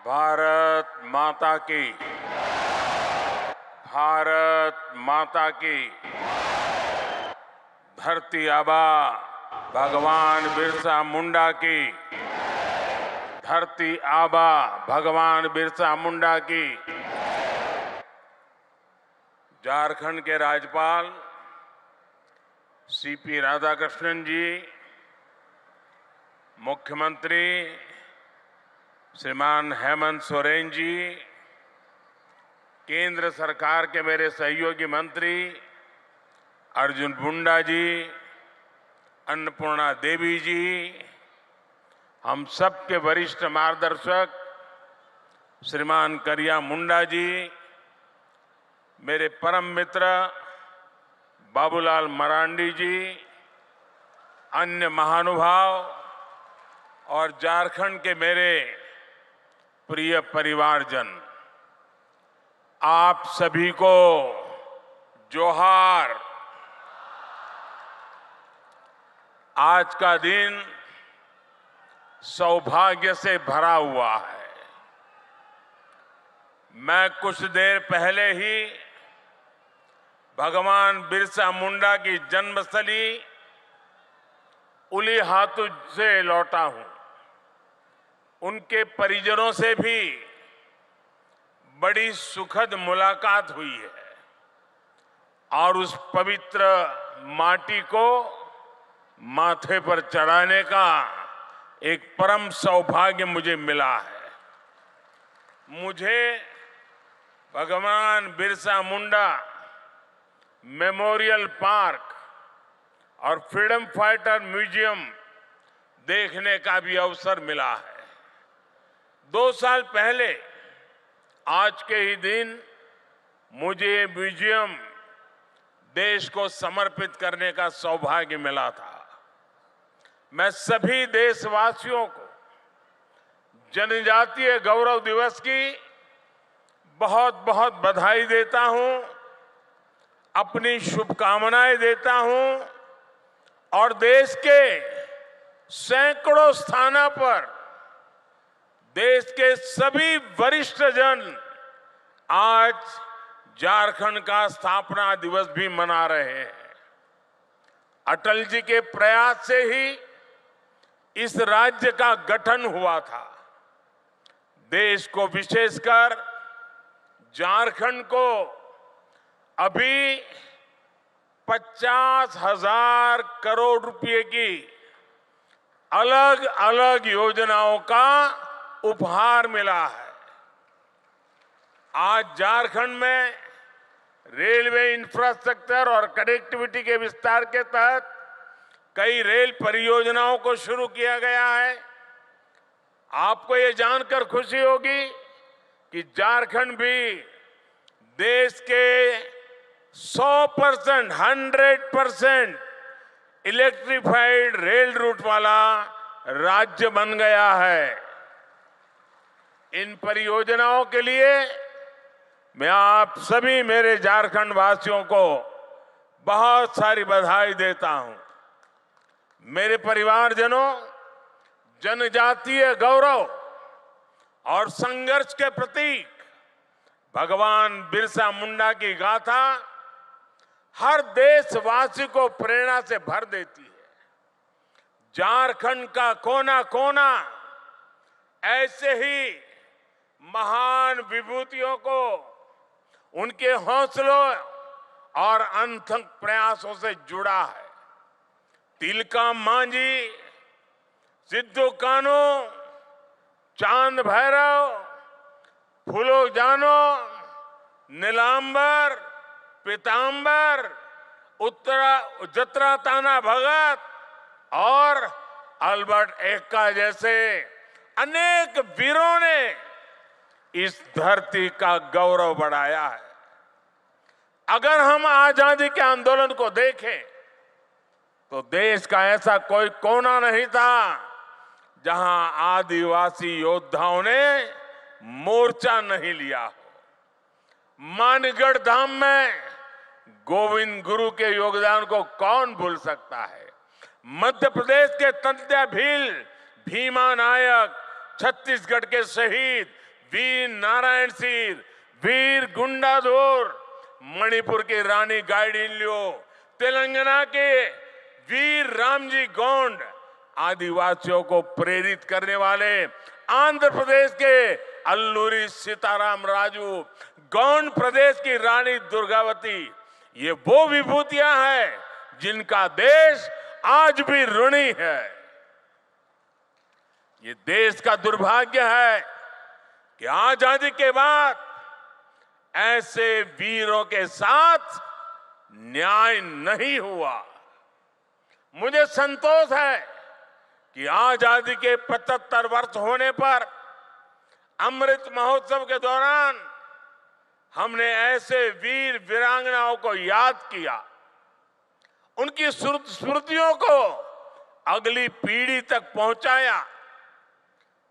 भारत माता की। भारत माता की। धरती आबा भगवान बिरसा मुंडा की। धरती आबा भगवान बिरसा मुंडा की। झारखंड के राज्यपाल सीपी राधाकृष्णन जी, मुख्यमंत्री श्रीमान हेमंत सोरेन जी, केंद्र सरकार के मेरे सहयोगी मंत्री अर्जुन मुंडा जी, अन्नपूर्णा देवी जी, हम सबके वरिष्ठ मार्गदर्शक श्रीमान करिया मुंडा जी, मेरे परम मित्र बाबूलाल मरांडी जी, अन्य महानुभाव और झारखंड के मेरे प्रिय परिवारजन, आप सभी को जोहार। आज का दिन सौभाग्य से भरा हुआ है। मैं कुछ देर पहले ही भगवान बिरसा मुंडा की जन्मस्थली उलीहातू से लौटा हूं। उनके परिजनों से भी बड़ी सुखद मुलाकात हुई है और उस पवित्र माटी को माथे पर चढ़ाने का एक परम सौभाग्य मुझे मिला है। मुझे भगवान बिरसा मुंडा मेमोरियल पार्क और फ्रीडम फाइटर म्यूजियम देखने का भी अवसर मिला है। 2 साल पहले आज के ही दिन मुझे ये म्यूजियम देश को समर्पित करने का सौभाग्य मिला था। मैं सभी देशवासियों को जनजातीय गौरव दिवस की बहुत बहुत बधाई देता हूं, अपनी शुभकामनाएं देता हूं और देश के सैकड़ों स्थानों पर देश के सभी वरिष्ठ जन आज झारखंड का स्थापना दिवस भी मना रहे हैं। अटल जी के प्रयास से ही इस राज्य का गठन हुआ था। देश को, विशेषकर झारखंड को अभी 50,000 करोड़ रुपए की अलग अलग योजनाओं का उपहार मिला है। आज झारखंड में रेलवे इंफ्रास्ट्रक्चर और कनेक्टिविटी के विस्तार के तहत कई रेल परियोजनाओं को शुरू किया गया है। आपको ये जानकर खुशी होगी कि झारखंड भी देश के 100% इलेक्ट्रिफाइड रेल रूट वाला राज्य बन गया है। इन परियोजनाओं के लिए मैं आप सभी मेरे झारखंड वासियों को बहुत सारी बधाई देता हूं। मेरे परिवारजनों, जनजातीय गौरव और संघर्ष के प्रतीक भगवान बिरसा मुंडा की गाथा हर देशवासी को प्रेरणा से भर देती है। झारखंड का कोना कोना ऐसे ही महान विभूतियों को उनके हौसलों और अनथक प्रयासों से जुड़ा है। तिलका मांझी, सिद्धू कान्हू, चांद भैरव, फूलो जानो, नीलांबर, पीतांबर, जत्रा ताना भगत और अल्बर्ट एक्का जैसे अनेक वीरों ने इस धरती का गौरव बढ़ाया है। अगर हम आजादी के आंदोलन को देखें तो देश का ऐसा कोई कोना नहीं था जहां आदिवासी योद्धाओं ने मोर्चा नहीं लिया हो। मानगढ़ धाम में गोविंद गुरु के योगदान को कौन भूल सकता है। मध्य प्रदेश के तंत्या भील, भीमा नायक, छत्तीसगढ़ के शहीद वीर नारायण सिंह, वीर गुंडाधुर, मणिपुर की रानी गाइडिन्ल्यो, तेलंगाना के वीर रामजी गोंड, आदिवासियों को प्रेरित करने वाले आंध्र प्रदेश के अल्लूरी सीताराम राजू, गौंड प्रदेश की रानी दुर्गावती, ये वो विभूतियां हैं जिनका देश आज भी ऋणी है। ये देश का दुर्भाग्य है कि आजादी के बाद ऐसे वीरों के साथ न्याय नहीं हुआ। मुझे संतोष है कि आजादी के 75 वर्ष होने पर अमृत महोत्सव के दौरान हमने ऐसे वीर वीरांगनाओं को याद किया, उनकी स्मृतियों को अगली पीढ़ी तक पहुंचाया।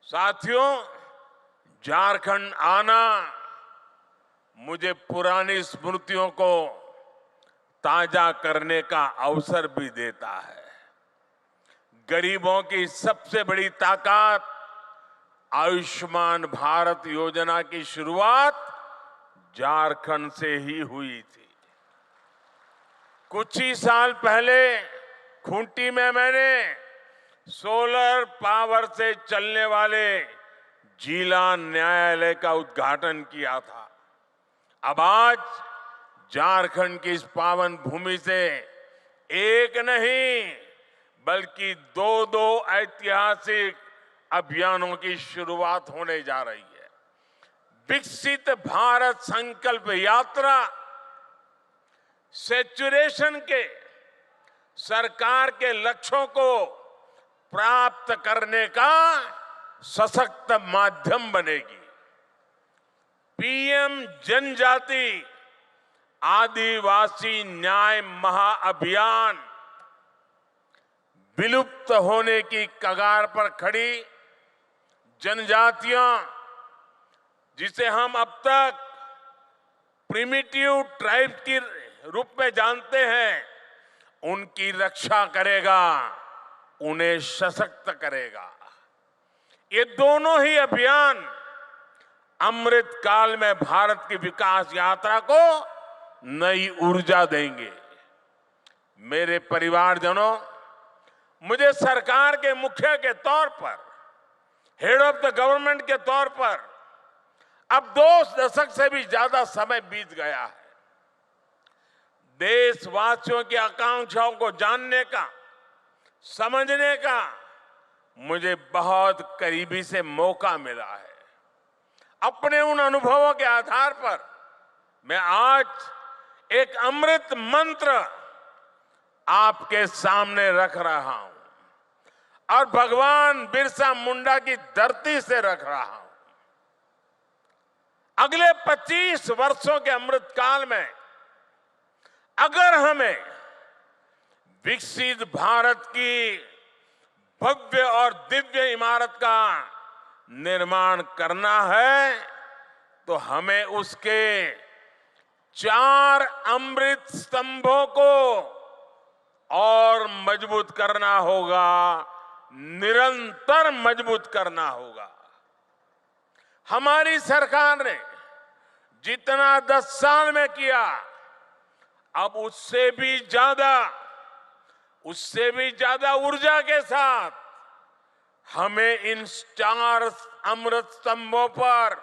साथियों, झारखंड आना मुझे पुरानी स्मृतियों को ताजा करने का अवसर भी देता है। गरीबों की सबसे बड़ी ताकत आयुष्मान भारत योजना की शुरुआत झारखंड से ही हुई थी। कुछ ही साल पहले खूंटी में मैंने सोलर पावर से चलने वाले जिला न्यायालय का उद्घाटन किया था। अब आज झारखंड की इस पावन भूमि से एक नहीं बल्कि दो ऐतिहासिक अभियानों की शुरुआत होने जा रही है। विकसित भारत संकल्प यात्रा सैचुरेशन के सरकार के लक्ष्यों को प्राप्त करने का सशक्त माध्यम बनेगी। पीएम जनजाति आदिवासी न्याय महाअभियान विलुप्त होने की कगार पर खड़ी जनजातियां, जिसे हम अब तक प्रिमिटिव ट्राइब के रूप में जानते हैं, उनकी रक्षा करेगा, उन्हें सशक्त करेगा। ये दोनों ही अभियान अमृत काल में भारत की विकास यात्रा को नई ऊर्जा देंगे। मेरे परिवारजनों, मुझे सरकार के मुखिया के तौर पर, हेड ऑफ द गवर्नमेंट के तौर पर अब 2 दशक से भी ज्यादा समय बीत गया है। देशवासियों की आकांक्षाओं को जानने का, समझने का मुझे बहुत करीबी से मौका मिला है। अपने उन अनुभवों के आधार पर मैं आज एक अमृत मंत्र आपके सामने रख रहा हूं और भगवान बिरसा मुंडा की धरती से रख रहा हूं। अगले 25 वर्षों के अमृत काल में अगर हमें विकसित भारत की भव्य और दिव्य इमारत का निर्माण करना है तो हमें उसके 4 अमृत स्तंभों को और मजबूत करना होगा, निरंतर मजबूत करना होगा। हमारी सरकार ने जितना 10 साल में किया, अब उससे भी ज्यादा ऊर्जा के साथ हमें इन 4 अमृत स्तंभों पर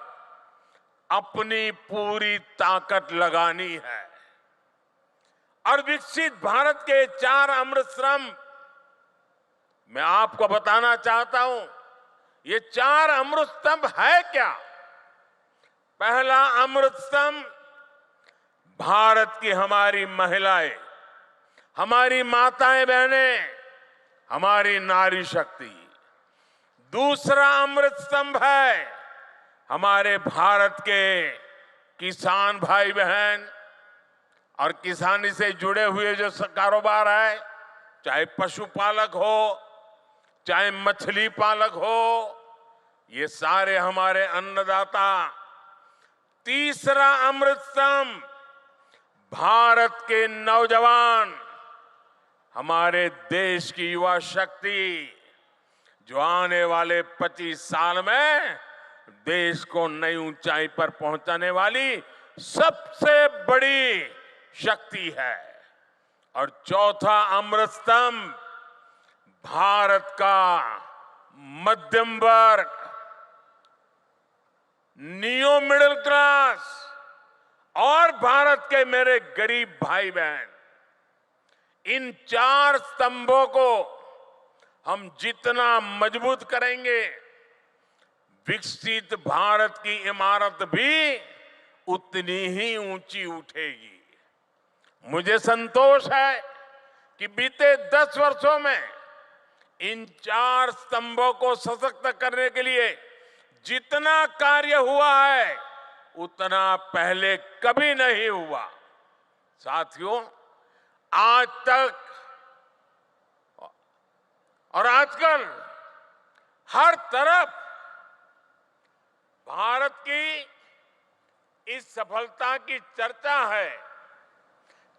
अपनी पूरी ताकत लगानी है। और विकसित भारत के 4 अमृत स्तंभ मैं आपको बताना चाहता हूं। ये 4 अमृत स्तंभ है क्या? पहला अमृत स्तंभ भारत की हमारी महिलाएं, हमारी माताएं बहनें, हमारी नारी शक्ति। दूसरा अमृत स्तंभ है हमारे भारत के किसान भाई बहन और किसानी से जुड़े हुए जो कारोबार है, चाहे पशुपालक हो, चाहे मछली पालक हो, ये सारे हमारे अन्नदाता। तीसरा अमृत स्तंभ भारत के नौजवान, हमारे देश की युवा शक्ति, जो आने वाले 25 साल में देश को नई ऊंचाई पर पहुंचाने वाली सबसे बड़ी शक्ति है। और चौथा अमृत स्तंभ भारत का मध्यम वर्ग, नियो मिडिल क्लास और भारत के मेरे गरीब भाई बहन, इन चार स्तंभों को हम जितना मजबूत करेंगे, विकसित भारत की इमारत भी उतनी ही ऊंची उठेगी। मुझे संतोष है कि बीते 10 वर्षों में इन चार स्तंभों को सशक्त करने के लिए जितना कार्य हुआ है उतना पहले कभी नहीं हुआ। साथियों, आज तक और आजकल हर तरफ भारत की इस सफलता की चर्चा है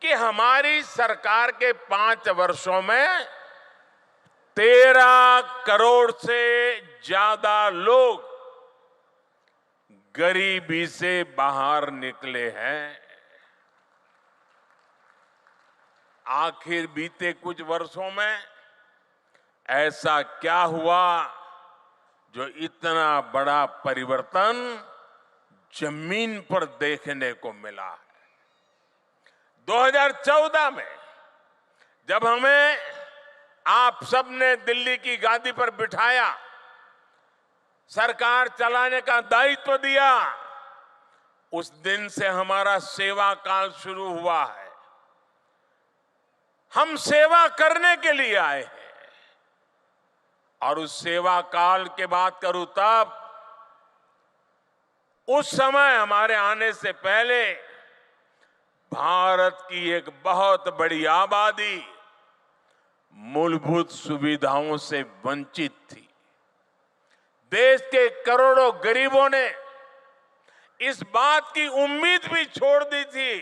कि हमारी सरकार के 5 वर्षों में 13 करोड़ से ज्यादा लोग गरीबी से बाहर निकले हैं। आखिर बीते कुछ वर्षों में ऐसा क्या हुआ जो इतना बड़ा परिवर्तन जमीन पर देखने को मिला है? 2014 में जब हमें आप सबने दिल्ली की गादी पर बिठाया, सरकार चलाने का दायित्व दिया, उस दिन से हमारा सेवा काल शुरू हुआ है। हम सेवा करने के लिए आए हैं और उस सेवा काल के बात करूं तब उस समय हमारे आने से पहले भारत की एक बहुत बड़ी आबादी मूलभूत सुविधाओं से वंचित थी। देश के करोड़ों गरीबों ने इस बात की उम्मीद भी छोड़ दी थी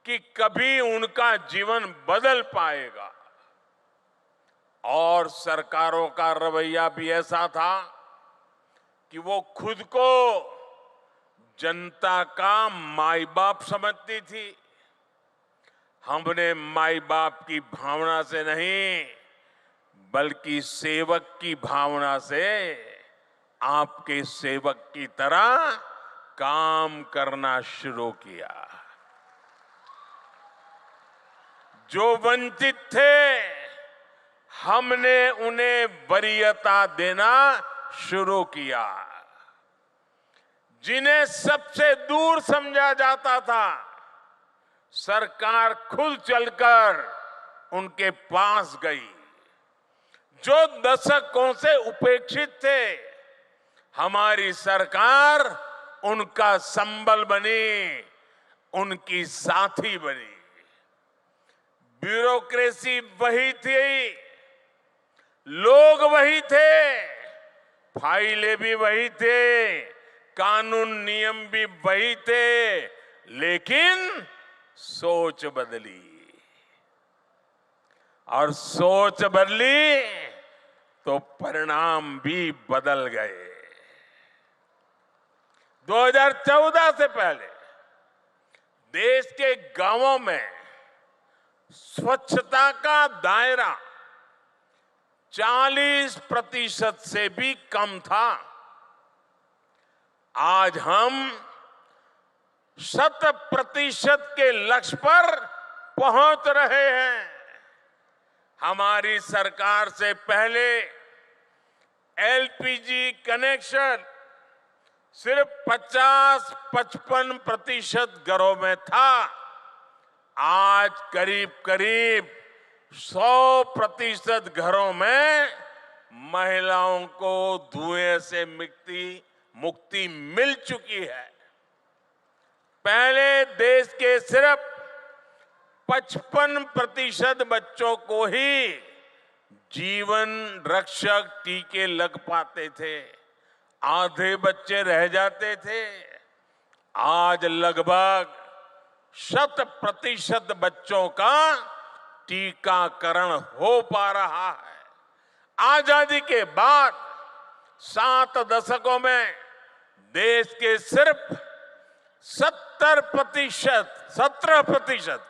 कि कभी उनका जीवन बदल पाएगा। और सरकारों का रवैया भी ऐसा था कि वो खुद को जनता का माई बाप समझती थी। हमने माई बाप की भावना से नहीं बल्कि सेवक की भावना से आपके सेवक की तरह काम करना शुरू किया। जो वंचित थे हमने उन्हें वरीयता देना शुरू किया। जिन्हें सबसे दूर समझा जाता था, सरकार खुद चलकर उनके पास गई। जो दशकों से उपेक्षित थे, हमारी सरकार उनका संबल बनी, उनकी साथी बनी। ब्यूरोक्रेसी वही थी, लोग वही थे, फाइलें भी वही थे, कानून नियम भी वही थे, लेकिन सोच बदली। और सोच बदली तो परिणाम भी बदल गए। 2014 से पहले देश के गांवों में स्वच्छता का दायरा 40% से भी कम था। आज हम 100% के लक्ष्य पर पहुंच रहे हैं। हमारी सरकार से पहले एलपीजी कनेक्शन सिर्फ 50-55% घरों में था। आज करीब करीब 100% घरों में महिलाओं को धुएं से मुक्ति मिल चुकी है। पहले देश के सिर्फ 55% बच्चों को ही जीवन रक्षक टीके लग पाते थे, आधे बच्चे रह जाते थे। आज लगभग 100% बच्चों का टीकाकरण हो पा रहा है। आजादी के बाद 7 दशकों में देश के सिर्फ 17%, 17%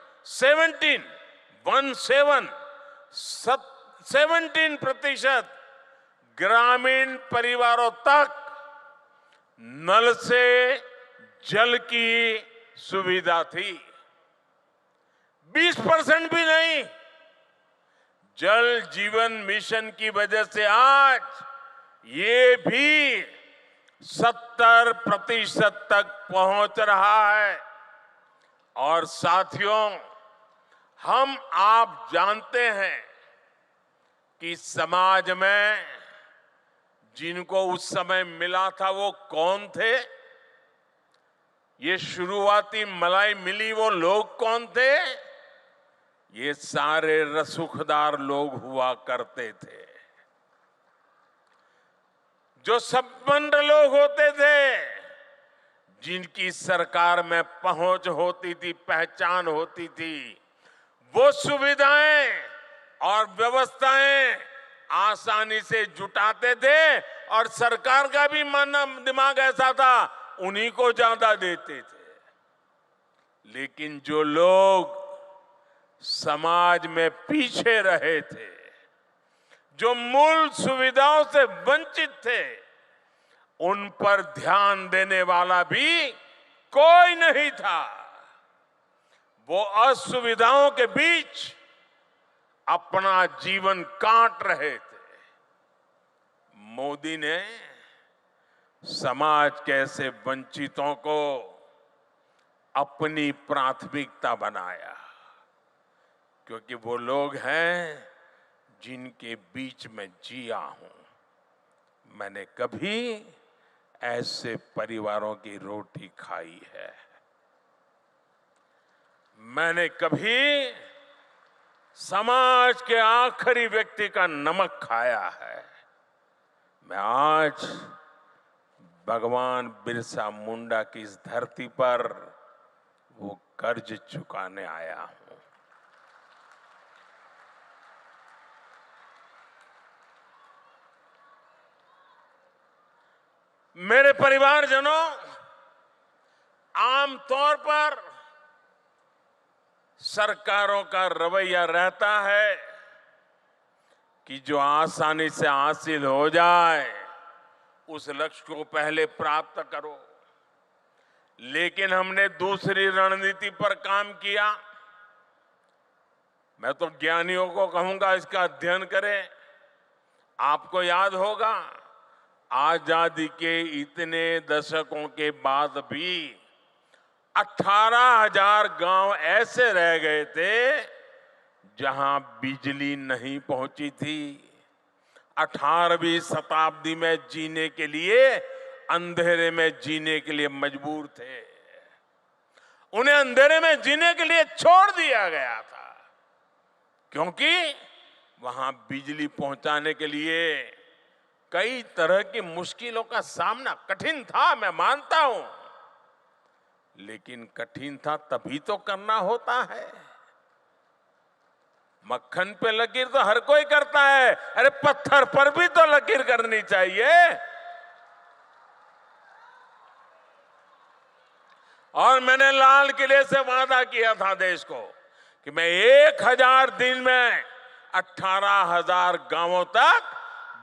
ग्रामीण परिवारों तक नल से जल की सुविधा थी। 20% भी नहीं। जल जीवन मिशन की वजह से आज ये भी 70% तक पहुंच रहा है। और साथियों, हम आप जानते हैं कि समाज में जिनको उस समय मिला था वो कौन थे? ये शुरुआती मलाई मिली वो लोग कौन थे? ये सारे रसूखदार लोग हुआ करते थे। जो संपन्न लोग होते थे, जिनकी सरकार में पहुंच होती थी, पहचान होती थी, वो सुविधाएं और व्यवस्थाएं आसानी से जुटाते थे और सरकार का भी मन दिमाग ऐसा था, उन्हीं को ज्यादा देते थे। लेकिन जो लोग समाज में पीछे रहे थे, जो मूल सुविधाओं से वंचित थे, उन पर ध्यान देने वाला भी कोई नहीं था। वो असुविधाओं के बीच अपना जीवन काट रहे थे। मोदी ने समाज के ऐसे वंचितों को अपनी प्राथमिकता बनाया, क्योंकि वो लोग हैं जिनके बीच में जिया हूं। मैंने कभी ऐसे परिवारों की रोटी खाई है। मैंने कभी समाज के आखिरी व्यक्ति का नमक खाया है। मैं आज भगवान बिरसा मुंडा की इस धरती पर वो कर्ज चुकाने आया हूं। मेरे परिवारजनों, आमतौर पर सरकारों का रवैया रहता है कि जो आसानी से हासिल हो जाए उस लक्ष्य को पहले प्राप्त करो। लेकिन हमने दूसरी रणनीति पर काम किया। मैं तो ज्ञानियों को कहूंगा इसका अध्ययन करें। आपको याद होगा, आजादी के इतने दशकों के बाद भी 18,000 गांव ऐसे रह गए थे जहां बिजली नहीं पहुंची थी। 18वीं शताब्दी में जीने के लिए, अंधेरे में जीने के लिए मजबूर थे। उन्हें अंधेरे में जीने के लिए छोड़ दिया गया था, क्योंकि वहां बिजली पहुंचाने के लिए कई तरह की मुश्किलों का सामना कठिन था, मैं मानता हूं। लेकिन कठिन था तभी तो करना होता है। मक्खन पे लकीर तो हर कोई करता है, अरे पत्थर पर भी तो लकीर करनी चाहिए। और मैंने लाल किले से वादा किया था देश को कि मैं 1000 दिन में 18,000 गांवों तक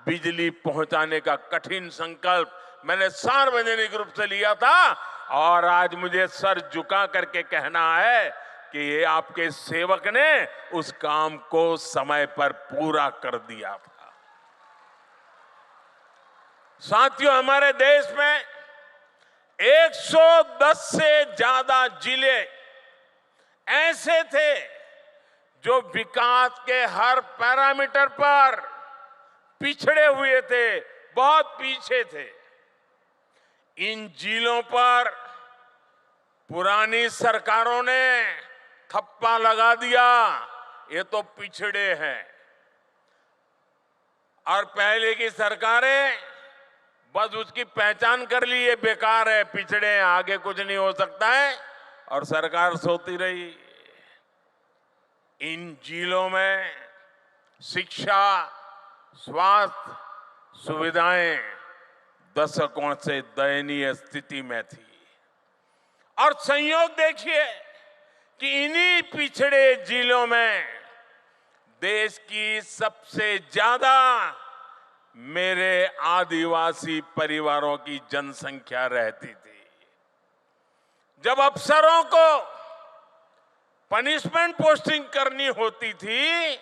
बिजली पहुंचाने का कठिन संकल्प मैंने सार्वजनिक रूप से लिया था। और आज मुझे सर झुका करके कहना है कि ये आपके सेवक ने उस काम को समय पर पूरा कर दिया था। साथियों, हमारे देश में 110 से ज्यादा जिले ऐसे थे जो विकास के हर पैरामीटर पर पिछड़े हुए थे, बहुत पीछे थे। इन जिलों पर पुरानी सरकारों ने थप्पा लगा दिया, ये तो पिछड़े हैं। और पहले की सरकारें बस उसकी पहचान कर ली, ये बेकार है, पिछड़े हैं, आगे कुछ नहीं हो सकता है, और सरकार सोती रही। इन जिलों में शिक्षा, स्वास्थ्य सुविधाएं दशकों से दयनीय स्थिति में थी। और संयोग देखिए कि इन्हीं पिछड़े जिलों में देश की सबसे ज्यादा मेरे आदिवासी परिवारों की जनसंख्या रहती थी। जब अफसरों को पनिशमेंट पोस्टिंग करनी होती थी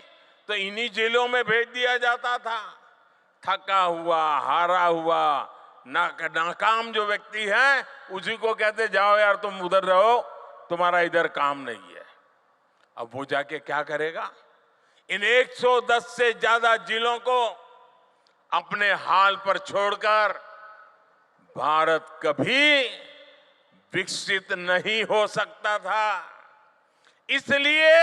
तो इन्हीं जिलों में भेज दिया जाता था। थका हुआ, हारा हुआ, नाकाम जो व्यक्ति है उसी को कहते जाओ यार तुम उधर रहो, तुम्हारा इधर काम नहीं है। अब वो जाके क्या करेगा? इन 110 से ज्यादा जिलों को अपने हाल पर छोड़कर भारत कभी विकसित नहीं हो सकता था। इसलिए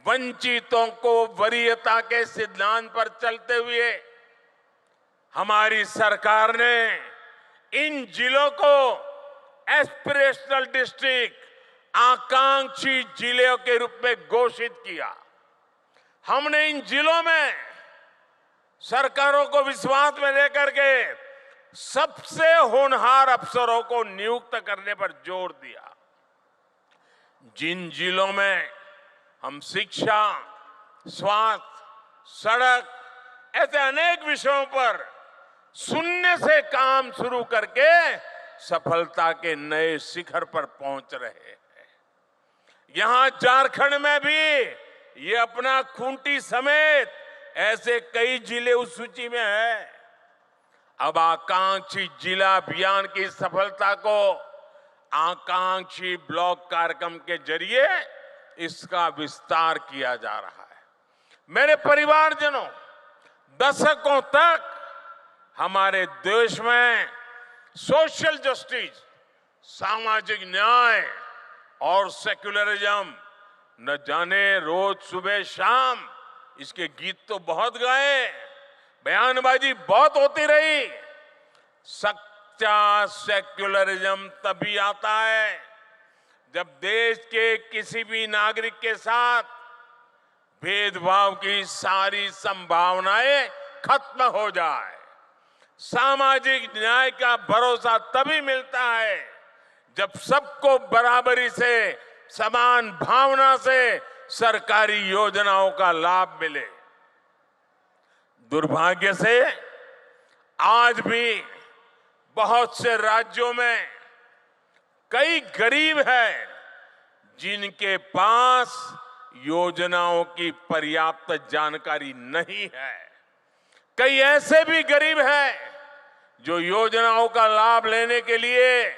वंचितों को वरीयता के सिद्धांत पर चलते हुए हमारी सरकार ने इन जिलों को एस्पिरेशनल डिस्ट्रिक्ट, आकांक्षी जिलों के रूप में घोषित किया। हमने इन जिलों में सरकारों को विश्वास में लेकर के सबसे होनहार अफसरों को नियुक्त करने पर जोर दिया। जिन जिलों में हम शिक्षा, स्वास्थ्य, सड़क ऐसे अनेक विषयों पर शून्य से काम शुरू करके सफलता के नए शिखर पर पहुंच रहे हैं। यहां झारखंड में भी ये अपना खूंटी समेत ऐसे कई जिले उस सूची में है। अब आकांक्षी जिला अभियान की सफलता को आकांक्षी ब्लॉक कार्यक्रम के जरिए इसका विस्तार किया जा रहा है। मेरे परिवारजनों, दशकों तक हमारे देश में सोशल जस्टिस, सामाजिक न्याय और सेक्युलरिज्म न जाने रोज सुबह शाम इसके गीत तो बहुत गाए, बयानबाजी बहुत होती रही। सच्चा सेक्युलरिज्म तभी आता है जब देश के किसी भी नागरिक के साथ भेदभाव की सारी संभावनाएं खत्म हो जाए। सामाजिक न्याय का भरोसा तभी मिलता है जब सबको बराबरी से, समान भावना से सरकारी योजनाओं का लाभ मिले। दुर्भाग्य से आज भी बहुत से राज्यों में कई गरीब हैं जिनके पास योजनाओं की पर्याप्त जानकारी नहीं है। कई ऐसे भी गरीब हैं जो योजनाओं का लाभ लेने के लिए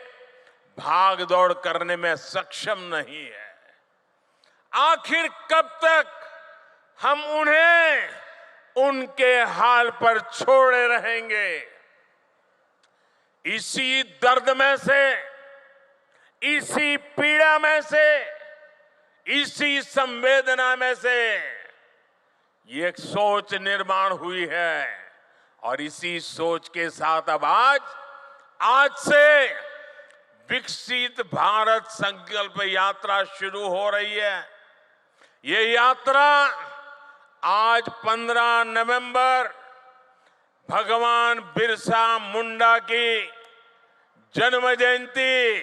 भाग दौड़ करने में सक्षम नहीं है। आखिर कब तक हम उन्हें उनके हाल पर छोड़े रहेंगे? इसी दर्द में से, इसी पीड़ा में से, इसी संवेदना में से ये एक सोच निर्माण हुई है और इसी सोच के साथ अब आज से विकसित भारत संकल्प यात्रा शुरू हो रही है। ये यात्रा आज 15 नवंबर भगवान बिरसा मुंडा की जन्म जयंती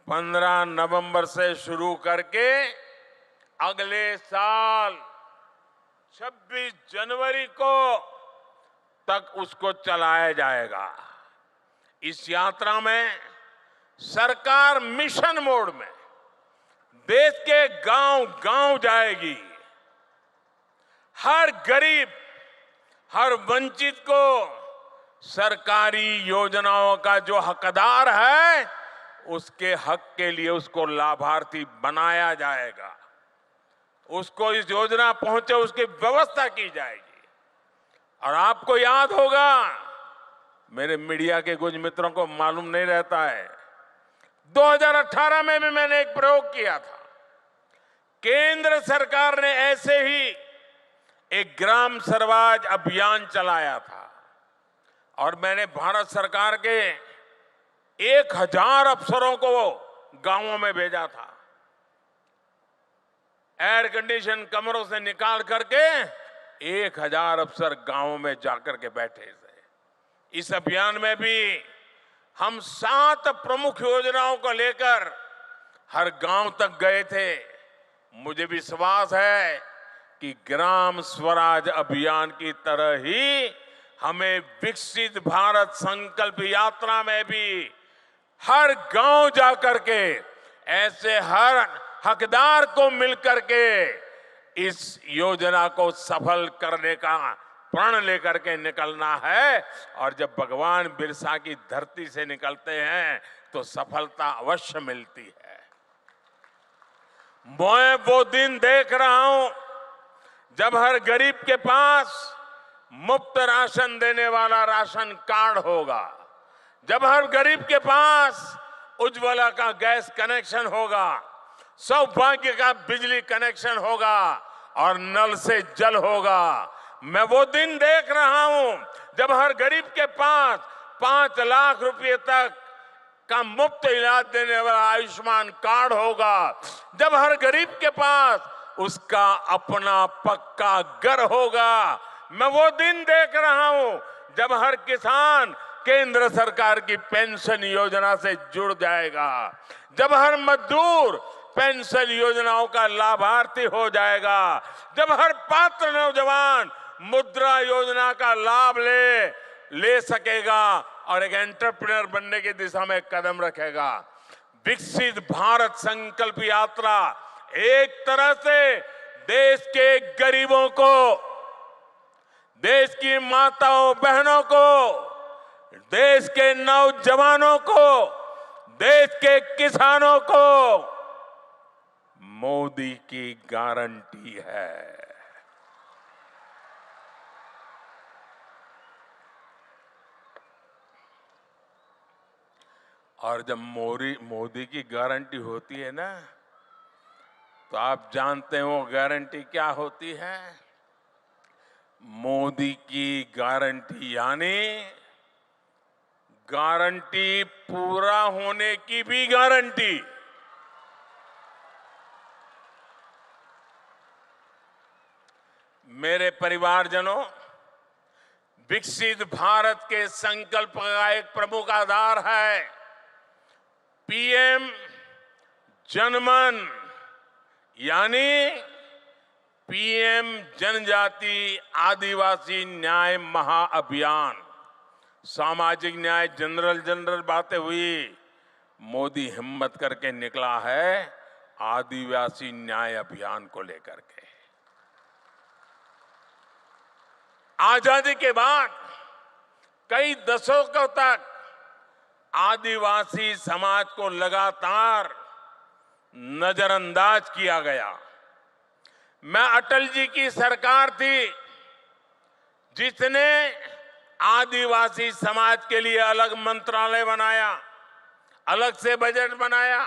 15 नवंबर से शुरू करके अगले साल 26 जनवरी को तक उसको चलाया जाएगा। इस यात्रा में सरकार मिशन मोड में देश के गांव-गांव जाएगी। हर गरीब, हर वंचित को सरकारी योजनाओं का जो हकदार है उसके हक के लिए उसको लाभार्थी बनाया जाएगा। उसको इस योजना पहुंचे उसकी व्यवस्था की जाएगी। और आपको याद होगा, मेरे मीडिया के कुछ मित्रों को मालूम नहीं रहता है, 2018 में भी मैंने एक प्रयोग किया था। केंद्र सरकार ने ऐसे ही एक ग्राम स्वराज अभियान चलाया था और मैंने भारत सरकार के 1000 अफसरों को गांवों में भेजा था। एयर कंडीशन कमरों से निकाल करके 1000 अफसर गांवों में जाकर के बैठे थे। इस अभियान में भी हम 7 प्रमुख योजनाओं को लेकर हर गांव तक गए थे। मुझे विश्वास है कि ग्राम स्वराज अभियान की तरह ही हमें विकसित भारत संकल्प यात्रा में भी हर गांव जाकर के ऐसे हर हकदार को मिलकर के इस योजना को सफल करने का प्रण लेकर के निकलना है। और जब भगवान बिरसा की धरती से निकलते हैं तो सफलता अवश्य मिलती है। मैं वो दिन देख रहा हूं जब हर गरीब के पास मुफ्त राशन देने वाला राशन कार्ड होगा, जब हर गरीब के पास उज्ज्वला का गैस कनेक्शन होगा, सौभाग्य का बिजली कनेक्शन होगा और नल से जल होगा। मैं वो दिन देख रहा हूं जब हर गरीब के पास 5 लाख रुपए तक का मुफ्त इलाज देने वाला आयुष्मान कार्ड होगा, जब हर गरीब के पास उसका अपना पक्का घर होगा। मैं वो दिन देख रहा हूं जब हर किसान केंद्र सरकार की पेंशन योजना से जुड़ जाएगा, जब हर मजदूर पेंशन योजनाओं का लाभार्थी हो जाएगा, जब हर पात्र नौजवान मुद्रा योजना का लाभ ले सकेगा और एक एंटरप्रेन्योर बनने की दिशा में कदम रखेगा। विकसित भारत संकल्प यात्रा एक तरह से देश के गरीबों को, देश की माताओं बहनों को, देश के नौजवानों को, देश के किसानों को मोदी की गारंटी है। और जब मोदी की गारंटी होती है ना, तो आप जानते हैं वो गारंटी क्या होती है? मोदी की गारंटी यानी गारंटी पूरा होने की भी गारंटी। मेरे परिवारजनों, विकसित भारत के संकल्प का एक प्रमुख आधार है पीएम जनमन, यानी पीएम जनजाति आदिवासी न्याय महाअभियान। सामाजिक न्याय जनरल बातें हुई, मोदी हिम्मत करके निकला है आदिवासी न्याय अभियान को लेकर के। आजादी के बाद कई दशकों तक आदिवासी समाज को लगातार नजरअंदाज किया गया। मैं अटल जी की सरकार थी जिसने आदिवासी समाज के लिए अलग मंत्रालय बनाया, अलग से बजट बनाया।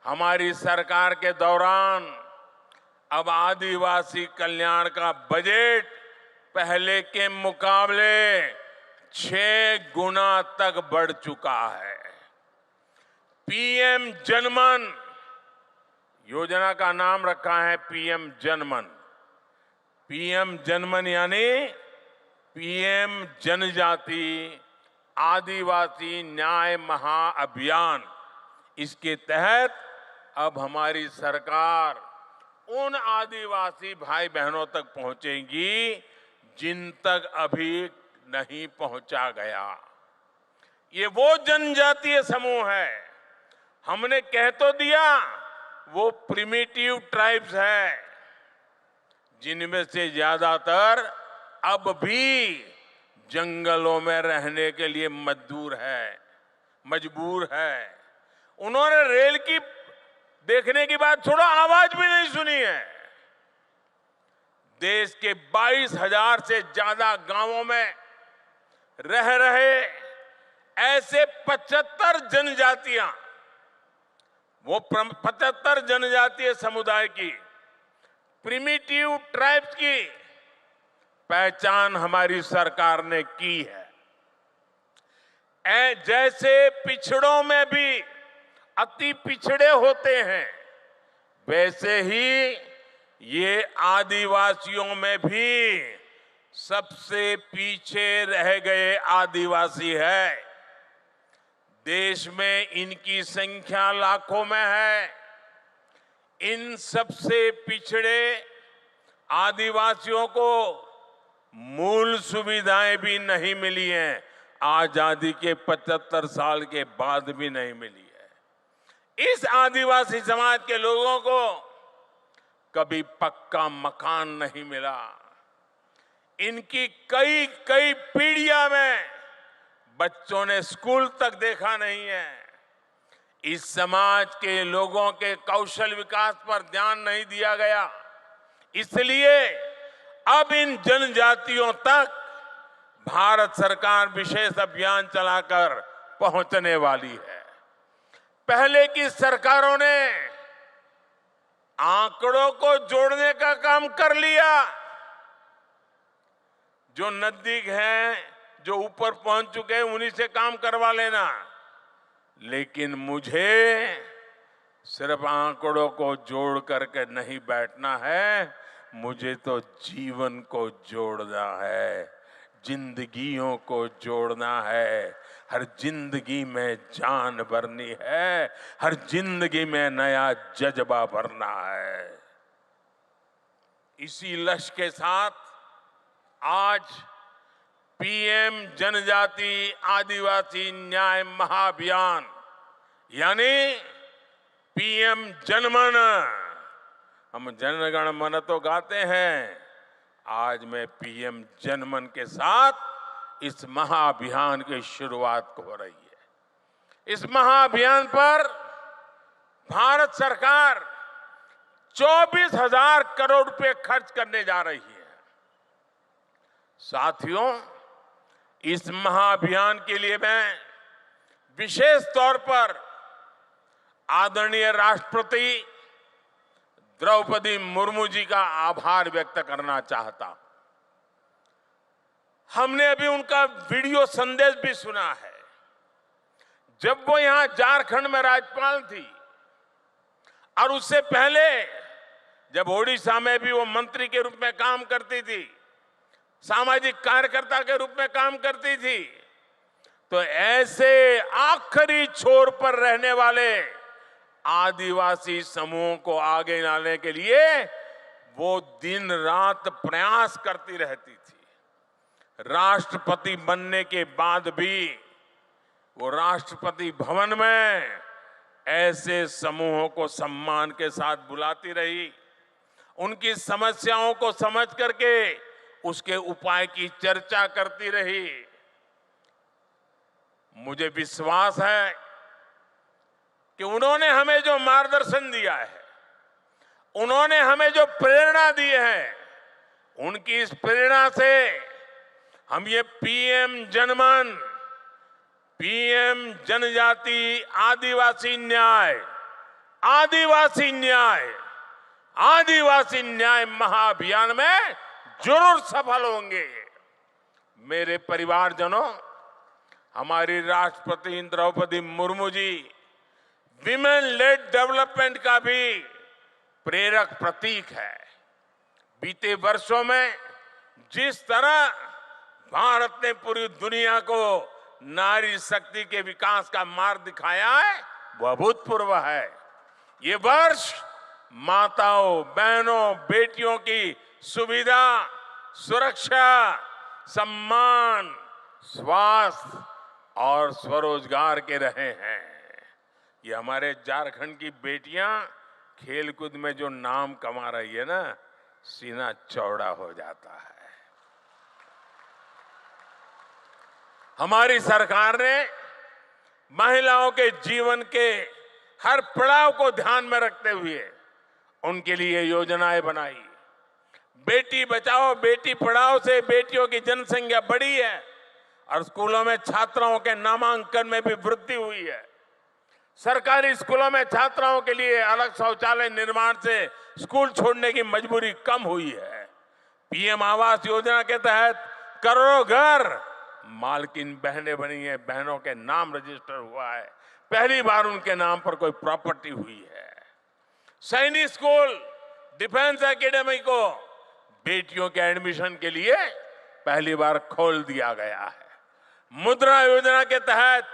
हमारी सरकार के दौरान अब आदिवासी कल्याण का बजट पहले के मुकाबले 6 गुना तक बढ़ चुका है। पीएम जनमन योजना का नाम रखा है पीएम जनमन। पीएम जनमन यानी पीएम जनजाति आदिवासी न्याय महाअभियान। इसके तहत अब हमारी सरकार उन आदिवासी भाई बहनों तक पहुंचेगी जिन तक अभी नहीं पहुंचा गया। ये वो जनजातीय समूह है, हमने कह तो दिया वो प्रिमिटिव ट्राइब्स है, जिनमें से ज्यादातर अब भी जंगलों में रहने के लिए मजबूर है। उन्होंने रेल की देखने की बात छोड़ो, आवाज भी नहीं सुनी है। देश के 22,000 से ज्यादा गांवों में रह रहे ऐसे 75 जनजातियां, वो 75 जनजातीय समुदाय की प्रिमिटिव ट्राइब्स की पहचान हमारी सरकार ने की है। जैसे पिछड़ों में भी अति पिछड़े होते हैं, वैसे ही ये आदिवासियों में भी सबसे पीछे रह गए आदिवासी है। देश में इनकी संख्या लाखों में है। इन सबसे पिछड़े आदिवासियों को मूल सुविधाएं भी नहीं मिली हैं। आजादी के 75 साल के बाद भी नहीं मिली है। इस आदिवासी समाज के लोगों को कभी पक्का मकान नहीं मिला। इनकी कई कई पीढ़ियां में बच्चों ने स्कूल तक देखा नहीं है। इस समाज के लोगों के कौशल विकास पर ध्यान नहीं दिया गया। इसलिए अब इन जनजातियों तक भारत सरकार विशेष अभियान चलाकर पहुंचने वाली है। पहले की सरकारों ने आंकड़ों को जोड़ने का काम कर लिया। जो नजदीक हैं, जो ऊपर पहुंच चुके हैं, उन्हीं से काम करवा लेना। लेकिन मुझे सिर्फ आंकड़ों को जोड़ करके नहीं बैठना है, मुझे तो जीवन को जोड़ना है, जिंदगियों को जोड़ना है। हर जिंदगी में जान भरनी है, हर जिंदगी में नया जज्बा भरना है। इसी लक्ष्य के साथ आज पीएम जनजाति आदिवासी न्याय महाअभियान यानी पीएम जनमन, हम जनगण मन तो गाते हैं, आज मैं पीएम जनमन के साथ इस महाअभियान की शुरुआत हो रही है। इस महाअभियान पर भारत सरकार 24,000 करोड़ रुपए खर्च करने जा रही है। साथियों, इस महाअभियान के लिए मैं विशेष तौर पर आदरणीय राष्ट्रपति द्रौपदी मुर्मू जी का आभार व्यक्त करना चाहता हूं। हमने अभी उनका वीडियो संदेश भी सुना है। जब वो यहां झारखंड में राज्यपाल थी और उससे पहले जब ओडिशा में भी वो मंत्री के रूप में काम करती थी, सामाजिक कार्यकर्ता के रूप में काम करती थी, तो ऐसे आखिरी छोर पर रहने वाले आदिवासी समूहों को आगे लाने के लिए वो दिन रात प्रयास करती रहती थी। राष्ट्रपति बनने के बाद भी वो राष्ट्रपति भवन में ऐसे समूहों को सम्मान के साथ बुलाती रही, उनकी समस्याओं को समझ करके उसके उपाय की चर्चा करती रही। मुझे विश्वास है कि उन्होंने हमें जो मार्गदर्शन दिया है, उन्होंने हमें जो प्रेरणा दी है, उनकी इस प्रेरणा से हम ये पीएम जनमन, पीएम जनजाति आदिवासी न्याय, आदिवासी न्याय, आदिवासी न्याय महाअभियान में जरूर सफल होंगे। मेरे परिवारजनों, हमारी राष्ट्रपति Draupadi Murmu ji women lead development का भी प्रेरक प्रतीक है। बीते वर्षों में जिस तरह भारत ने पूरी दुनिया को नारी शक्ति के विकास का मार्ग दिखाया है, वह अभूतपूर्व है। ये वर्ष माताओं, बहनों, बेटियों की सुविधा, सुरक्षा, सम्मान, स्वास्थ्य और स्वरोजगार के रहे हैं। ये हमारे झारखंड की बेटियां खेलकूद में जो नाम कमा रही है ना, सीना चौड़ा हो जाता है। हमारी सरकार ने महिलाओं के जीवन के हर पड़ाव को ध्यान में रखते हुए उनके लिए योजनाएं बनाई। बेटी बचाओ बेटी पढ़ाओ से बेटियों की जनसंख्या बढ़ी है और स्कूलों में छात्राओं के नामांकन में भी वृद्धि हुई है। सरकारी स्कूलों में छात्राओं के लिए अलग शौचालय निर्माण से स्कूल छोड़ने की मजबूरी कम हुई है। पीएम आवास योजना के तहत करोड़ों घर मालकिन बहनें बनी है, बहनों के नाम रजिस्टर हुआ है, पहली बार उनके नाम पर कोई प्रॉपर्टी हुई है। सैनिक स्कूल, डिफेंस एकेडमी को बेटियों के एडमिशन के लिए पहली बार खोल दिया गया है। मुद्रा योजना के तहत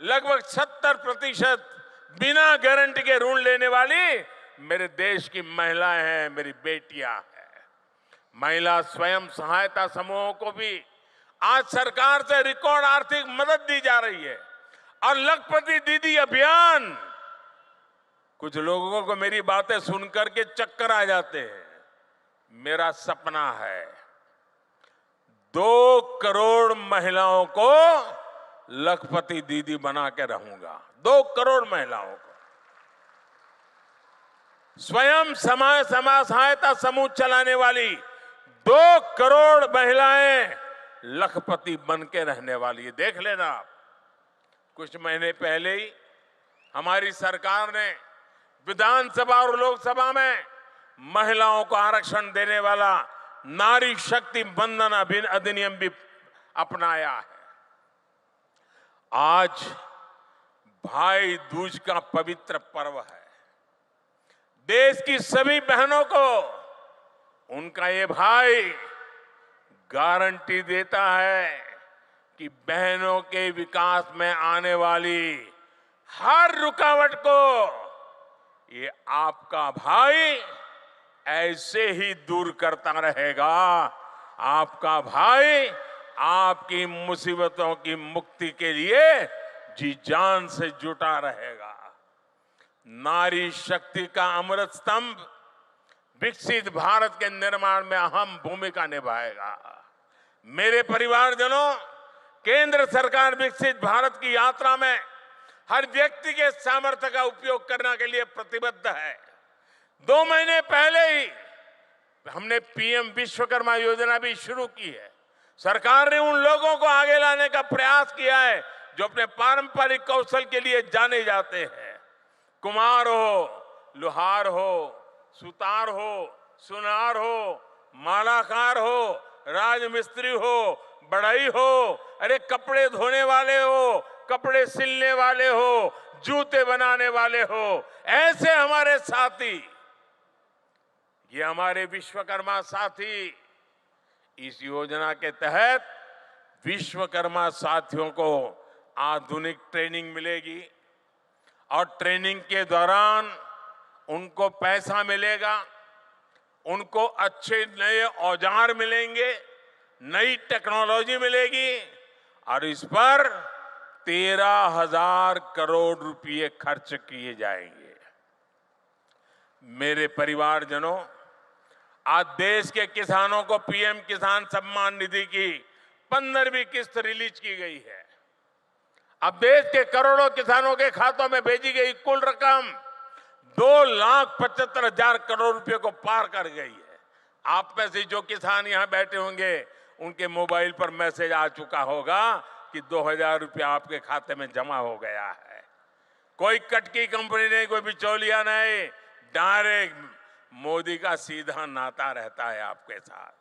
लगभग 70% बिना गारंटी के ऋण लेने वाली मेरे देश की महिलाएं हैं, मेरी बेटियां हैं। महिला स्वयं सहायता समूहों को भी आज सरकार से रिकॉर्ड आर्थिक मदद दी जा रही है। और लखपति दीदी अभियान, कुछ लोगों को मेरी बातें सुनकर के चक्कर आ जाते हैं। मेरा सपना है 2 करोड़ महिलाओं को लखपति दीदी बना के रहूंगा। 2 करोड़ महिलाओं को स्वयं समाज सहायता समूह चलाने वाली 2 करोड़ महिलाएं लखपति बन के रहने वाली है। देख लेना आप, कुछ महीने पहले ही हमारी सरकार ने विधानसभा और लोकसभा में महिलाओं को आरक्षण देने वाला नारी शक्ति बंधन अधिनियम भी अपनाया है। आज भाई दूज का पवित्र पर्व है। देश की सभी बहनों को उनका ये भाई गारंटी देता है कि बहनों के विकास में आने वाली हर रुकावट को ये आपका भाई ऐसे ही दूर करता रहेगा। आपका भाई आपकी मुसीबतों की मुक्ति के लिए जी जान से जुटा रहेगा। नारी शक्ति का अमृत स्तंभ विकसित भारत के निर्माण में अहम भूमिका निभाएगा। मेरे परिवारजनों, केंद्र सरकार विकसित भारत की यात्रा में हर व्यक्ति के सामर्थ्य का उपयोग करने के लिए प्रतिबद्ध है। 2 महीने पहले ही हमने पीएम विश्वकर्मा योजना भी शुरू की है। सरकार ने उन लोगों को आगे लाने का प्रयास किया है जो अपने पारंपरिक कौशल के लिए जाने जाते हैं। कुम्हार हो, लोहार हो, सुतार हो, सुनार हो, मालाकार हो, राजमिस्त्री हो, बढ़ई हो, अरे कपड़े धोने वाले हो, कपड़े सिलने वाले हो, जूते बनाने वाले हो, ऐसे हमारे साथी, ये हमारे विश्वकर्मा साथी, इस योजना के तहत विश्वकर्मा साथियों को आधुनिक ट्रेनिंग मिलेगी और ट्रेनिंग के दौरान उनको पैसा मिलेगा, उनको अच्छे नए औजार मिलेंगे, नई टेक्नोलॉजी मिलेगी और इस पर 13,000 करोड़ रुपए खर्च किए जाएंगे। मेरे परिवारजनों, आज देश के किसानों को पीएम किसान सम्मान निधि की 15वीं किस्त रिलीज की गई है। अब देश के करोड़ों किसानों के खातों में भेजी गई कुल रकम 2,75,000 करोड़ रुपए को पार कर गई है। आप में से जो किसान यहां बैठे होंगे, उनके मोबाइल पर मैसेज आ चुका होगा कि 2,000 रुपया आपके खाते में जमा हो गया है। कोई कटकी कंपनी नहीं, कोई बिचौलिया नहीं, डायरेक्ट मोदी का सीधा नाता रहता है आपके साथ।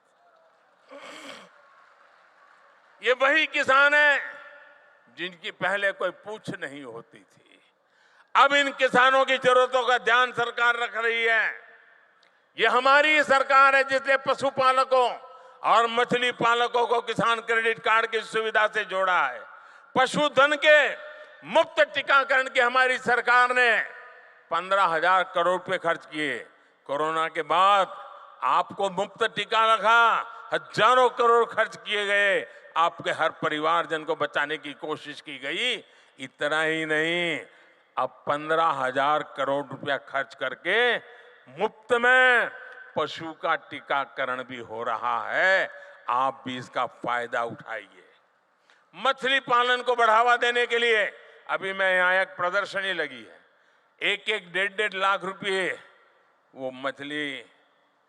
ये वही किसान है जिनकी पहले कोई पूछ नहीं होती थी। अब इन किसानों की जरूरतों का ध्यान सरकार रख रही है। ये हमारी सरकार है जिसने पशुपालकों और मछली पालकों को किसान क्रेडिट कार्ड की सुविधा से जोड़ा है। पशुधन के मुफ्त टीकाकरण की हमारी सरकार ने 15,000 करोड़ रुपए खर्च किए। कोरोना के बाद आपको मुफ्त टीका लगा, हजारों करोड़ खर्च किए गए, आपके हर परिवारजन को बचाने की कोशिश की गई। इतना ही नहीं, अब 15,000 करोड़ रुपया खर्च करके मुफ्त में पशु का टीकाकरण भी हो रहा है। आप भी इसका फायदा उठाइए। मछली पालन को बढ़ावा देने के लिए अभी मैं यहाँ एक प्रदर्शनी लगी है। 1-1, 1.5 लाख रुपए वो मछली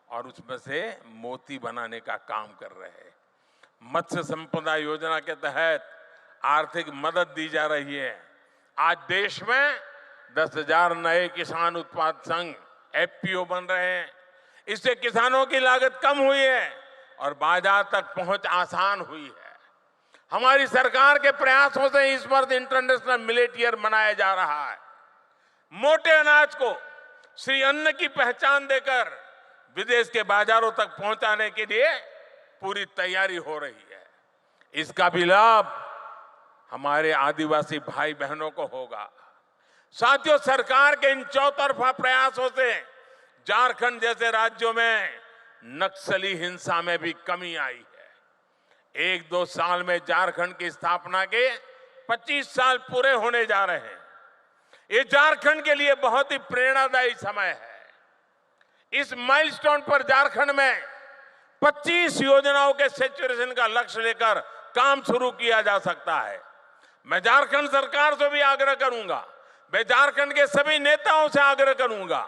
और उसमें से मोती बनाने का काम कर रहे हैं। मत्स्य संपदा योजना के तहत आर्थिक मदद दी जा रही है। आज देश में 10,000 नए किसान उत्पाद संघ एफपीओ बन रहे हैं। इससे किसानों की लागत कम हुई है और बाजार तक पहुंच आसान हुई है। हमारी सरकार के प्रयासों से इस वर्ष इंटरनेशनल मिलेट ईयर मनाया जा रहा है। मोटे अनाज को श्री अन्न की पहचान देकर विदेश के बाजारों तक पहुंचाने के लिए पूरी तैयारी हो रही है। इसका भी लाभ हमारे आदिवासी भाई बहनों को होगा। साथियों, सरकार के इन चौतरफा प्रयासों से झारखंड जैसे राज्यों में नक्सली हिंसा में भी कमी आई है। 1-2 साल में झारखंड की स्थापना के 25 साल पूरे होने जा रहे हैं। ये झारखंड के लिए बहुत ही प्रेरणादायी समय है। इस माइलस्टोन पर झारखंड में 25 योजनाओं के सैचुरेशन का लक्ष्य लेकर काम शुरू किया जा सकता है। मैं झारखंड सरकार से भी आग्रह करूंगा, मैं झारखंड के सभी नेताओं से आग्रह करूंगा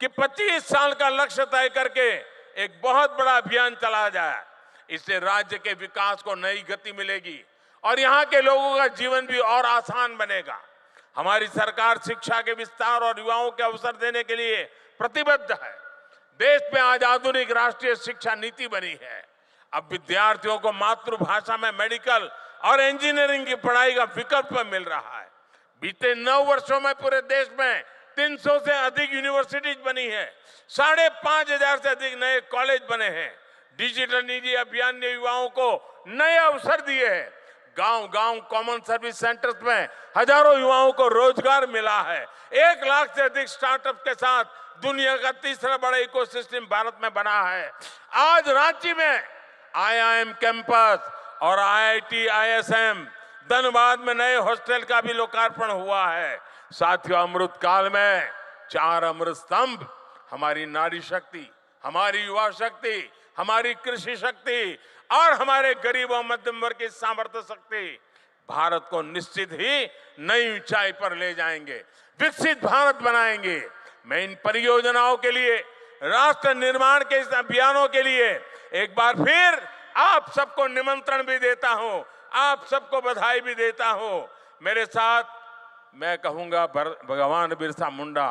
कि 25 साल का लक्ष्य तय करके एक बहुत बड़ा अभियान चलाया जाए। इससे राज्य के विकास को नई गति मिलेगी और यहाँ के लोगों का जीवन भी और आसान बनेगा। हमारी सरकार शिक्षा के विस्तार और युवाओं के अवसर देने के लिए प्रतिबद्ध है। देश में आज आधुनिक राष्ट्रीय शिक्षा नीति बनी है। अब विद्यार्थियों को मातृभाषा में मेडिकल और इंजीनियरिंग की पढ़ाई का विकल्प मिल रहा है। बीते 9 वर्षों में पूरे देश में 300 से अधिक यूनिवर्सिटीज बनी है, 5,500 से अधिक नए कॉलेज बने हैं। डिजिटल निधि अभियान ने युवाओं को नए अवसर दिए हैं। गांव-गांव कॉमन सर्विस सेंटर्स में हजारों युवाओं को रोजगार मिला है। 1 लाख से अधिक स्टार्टअप के साथ दुनिया का तीसरा बड़ा इकोसिस्टम भारत में बना है। आज रांची में IIM कैंपस और IIT ISM, धनबाद में नए हॉस्टल का भी लोकार्पण हुआ है। साथियों, अमृत काल में 4 अमृत स्तंभ, हमारी नारी शक्ति, हमारी युवा शक्ति, हमारी कृषि शक्ति और हमारे गरीब और मध्यम वर्ग की सामर्थ्य शक्ति भारत को निश्चित ही नई ऊंचाई पर ले जाएंगे, विकसित भारत बनाएंगे। मैं इन परियोजनाओं के लिए, राष्ट्र निर्माण के इस अभियानों के लिए एक बार फिर आप सबको निमंत्रण भी देता हूं, आप सबको बधाई भी देता हूं। मेरे साथ मैं कहूंगा, भगवान बिरसा मुंडा,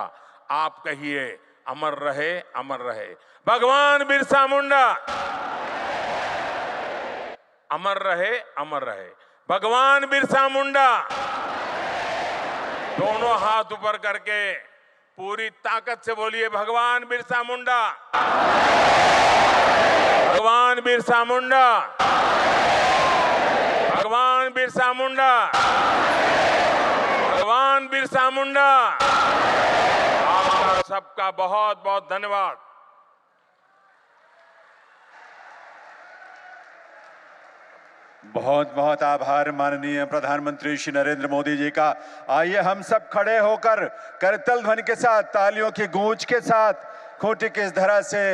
आप कहिए अमर रहे, अमर रहे। भगवान बिरसा मुंडा अमर रहे, अमर रहे। भगवान बिरसा मुंडा। दोनों हाथ ऊपर करके पूरी ताकत से बोलिए, भगवान बिरसा मुंडा, भगवान बिरसा मुंडा, भगवान बिरसा मुंडा, भगवान बिरसा मुंडा। आपका सबका बहुत बहुत धन्यवाद। बहुत बहुत आभार माननीय प्रधानमंत्री श्री नरेंद्र मोदी जी का। आइए हम सब खड़े होकर करतल ध्वनि के साथ, तालियों की गूंज के साथ खूंटी की इस धरा से